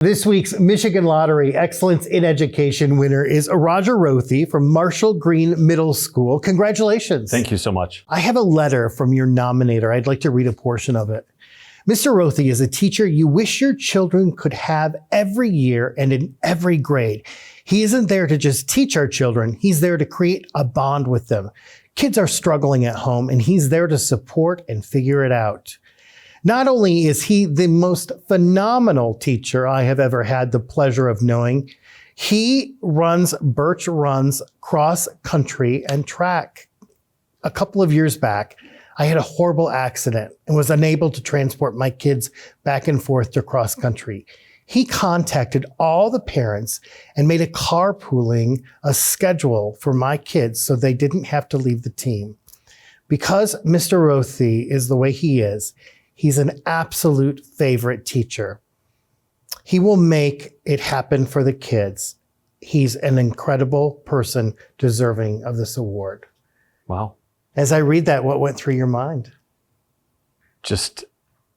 This week's Michigan Lottery Excellence in Education winner is Rothe from Marshall Greene Middle School. Congratulations. Thank you so much. I have a letter from your nominator. I'd like to read a portion of it. Mr. Rothe is a teacher you wish your children could have every year and in every grade. He isn't there to just teach our children. He's there to create a bond with them. Kids are struggling at home, and he's there to support and figure it out. Not only is he the most phenomenal teacher I have ever had the pleasure of knowing, he runs Birch Run's cross country and track. A couple of years back, I had a horrible accident and was unable to transport my kids back and forth to cross country. He contacted all the parents and made a carpooling a schedule for my kids so they didn't have to leave the team. Because Mr. Rothe is the way he is, he's an absolute favorite teacher. He will make it happen for the kids. He's an incredible person deserving of this award. Wow. As I read that, what went through your mind? Just,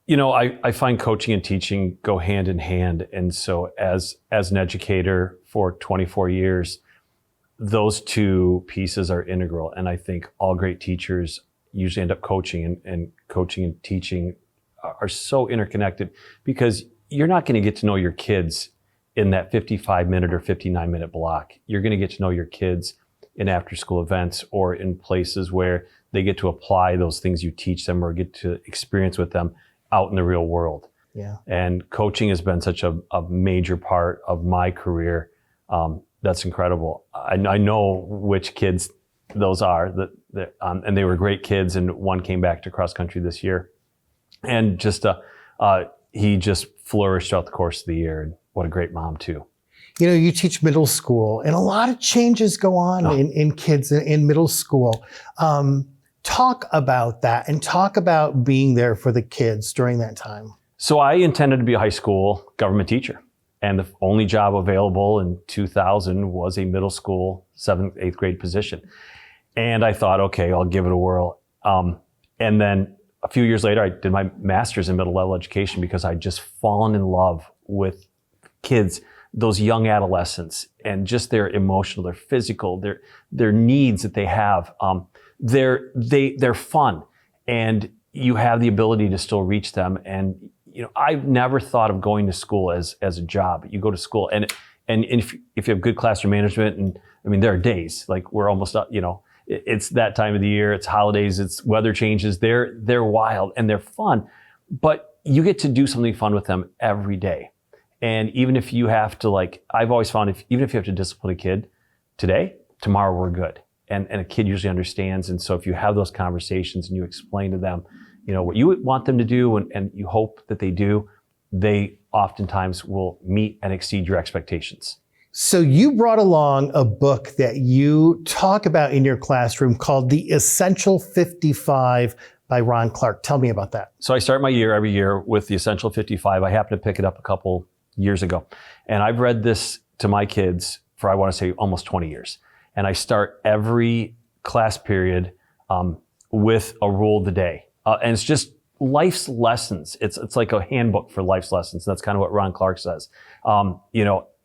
I find coaching and teaching go hand in hand. And so as an educator for 24 years, those two pieces are integral. And I think all great teachers usually end up coaching, and coaching and teaching are so interconnected, because you're not going to get to know your kids in that 55-minute or 59-minute block. You're going to get to know your kids in after-school events or in places where they get to apply those things you teach them or get to experience with them out in the real world. Yeah. And coaching has been such a major part of my career. That's incredible. I know which kids those are, and they were great kids, and one came back to cross-country this year. And he just flourished throughout the course of the year. And what a great mom, too. You teach middle school, and a lot of changes go on in kids in middle school. Talk about that, and talk about being there for the kids during that time. So I intended to be a high school government teacher. And the only job available in 2000 was a middle school 7th, 8th grade position. And I thought, okay, I'll give it a whirl. And then a few years later, I did my master's in middle level education because I'd just fallen in love with kids, those young adolescents, and just their emotional, their physical, their needs that they have. They're fun, and you have the ability to still reach them. And I've never thought of going to school as a job. You go to school, and if you have good classroom management, and I mean, there are days like we're almost up, it's that time of the year, it's holidays, it's weather changes. They're wild and they're fun, but you get to do something fun with them every day. And even if you have to, I've always found even if you have to discipline a kid today, tomorrow we're good. And a kid usually understands. And so if you have those conversations and you explain to them, what you want them to do, and you hope that they do, they oftentimes will meet and exceed your expectations. So you brought along a book that you talk about in your classroom called The Essential 55 by Ron Clark. Tell me about that. So I start my year every year with The Essential 55. I happened to pick it up a couple years ago. And I've read this to my kids for, I want to say, almost 20 years. And I start every class period with a rule of the day. And it's just life's lessons. It's like a handbook for life's lessons. That's kind of what Ron Clark says.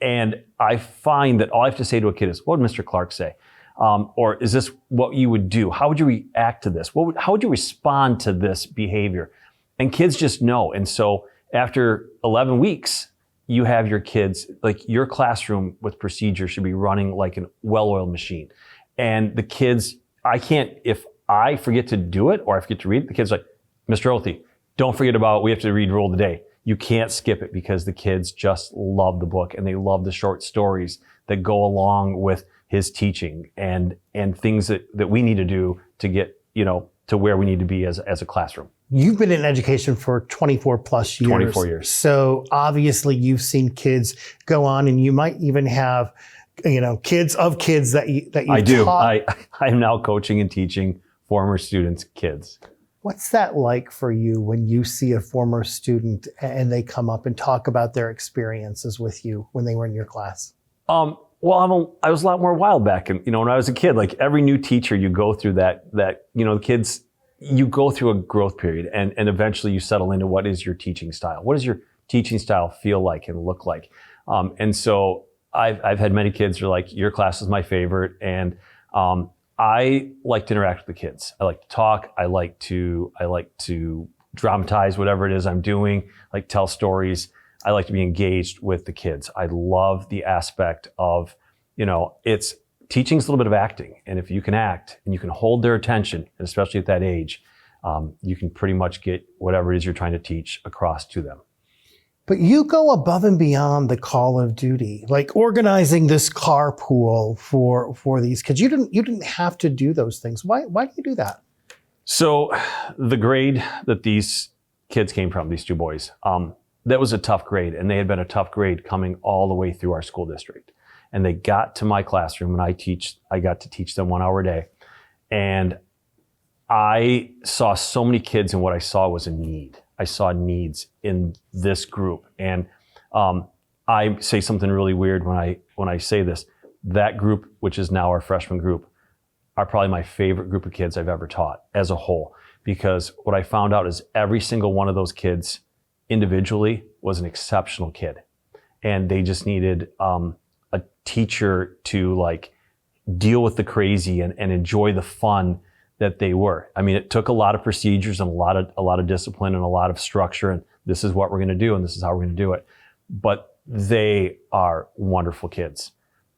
And I find that all I have to say to a kid is, what would Mr. Clark say? Or is this what you would do? How would you react to this? How would you respond to this behavior? And kids just know. And so after 11 weeks, you have your kids, your classroom with procedure should be running like a well-oiled machine. And the kids, if I forget to do it or I forget to read it, the kids are like, Mr. Rothe, don't forget about, we have to read rule of the day. You can't skip it, because the kids just love the book, and they love the short stories that go along with his teaching and things that we need to do to get, to where we need to be as a classroom. You've been in education for 24 plus years. 24 years. So obviously you've seen kids go on, and you might even have, kids that you I do. taught. I'm now coaching and teaching former students' kids. What's that like for you when you see a former student and they come up and talk about their experiences with you when they were in your class? Well, I was a lot more wild back, and when I was a kid. Like every new teacher, you go through that the kids, you go through a growth period, and eventually you settle into what is your teaching style, what is your teaching style feel like and look like? And so I've had many kids who are like, your class is my favorite. And I like to interact with the kids. I like to talk. I like to dramatize whatever it is I'm doing, like tell stories. I like to be engaged with the kids. I love the aspect of, it's teaching's a little bit of acting. And if you can act and you can hold their attention, and especially at that age, you can pretty much get whatever it is you're trying to teach across to them. But you go above and beyond the call of duty, like organizing this carpool for these kids. You didn't have to do those things. Why do you do that? So the grade that these kids came from, these two boys, that was a tough grade, and they had been a tough grade coming all the way through our school district. And they got to my classroom, and I got to teach them 1 hour a day. And I saw so many kids, and what I saw was a need. I saw needs in this group. And I say something really weird when I say this. That group, which is now our freshman group, are probably my favorite group of kids I've ever taught as a whole. Because what I found out is every single one of those kids individually was an exceptional kid. And they just needed a teacher to like deal with the crazy and enjoy the fun that they were. I mean, it took a lot of procedures and a lot of discipline and a lot of structure, and this is what we're going to do and this is how we're going to do it. But they are wonderful kids.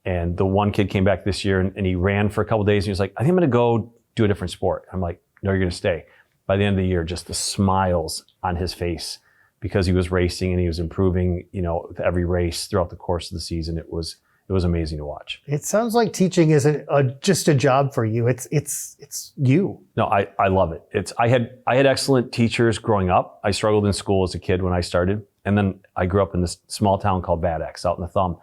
And the one kid came back this year and he ran for a couple of days and he was like, I think I'm going to go do a different sport. I'm like, no, you're going to stay. By the end of the year, just the smiles on his face because he was racing and he was improving, with every race throughout the course of the season. It was amazing to watch. It sounds like teaching isn't just a job for you. It's you. No, I love it. I had excellent teachers growing up. I struggled in school as a kid when I started. And then I grew up in this small town called Bad Axe out in the Thumb.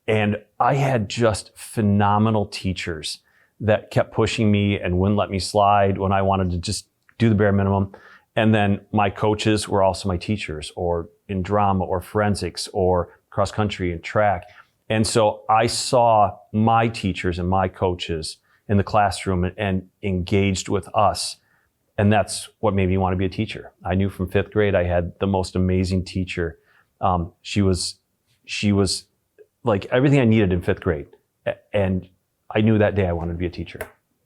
And I had just phenomenal teachers that kept pushing me and wouldn't let me slide when I wanted to just do the bare minimum. And then my coaches were also my teachers, or in drama or forensics or cross country and track. And so I saw my teachers and my coaches in the classroom and engaged with us. And that's what made me want to be a teacher. I knew from 5th grade, I had the most amazing teacher. She was like everything I needed in 5th grade. And I knew that day I wanted to be a teacher.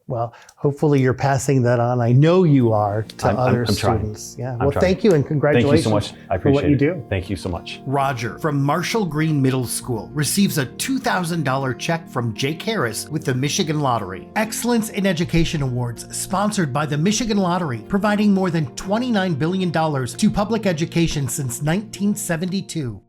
Well, hopefully you're passing that on. I know you are to other students. Trying. Yeah. Well, thank you and congratulations. Thank you so much. I appreciate for what you do. Thank you so much. Roger from Marshall Greene Middle School receives a $2,000 check from Jake Harris with the Michigan Lottery. Excellence in Education Awards sponsored by the Michigan Lottery, providing more than $29 billion to public education since 1972.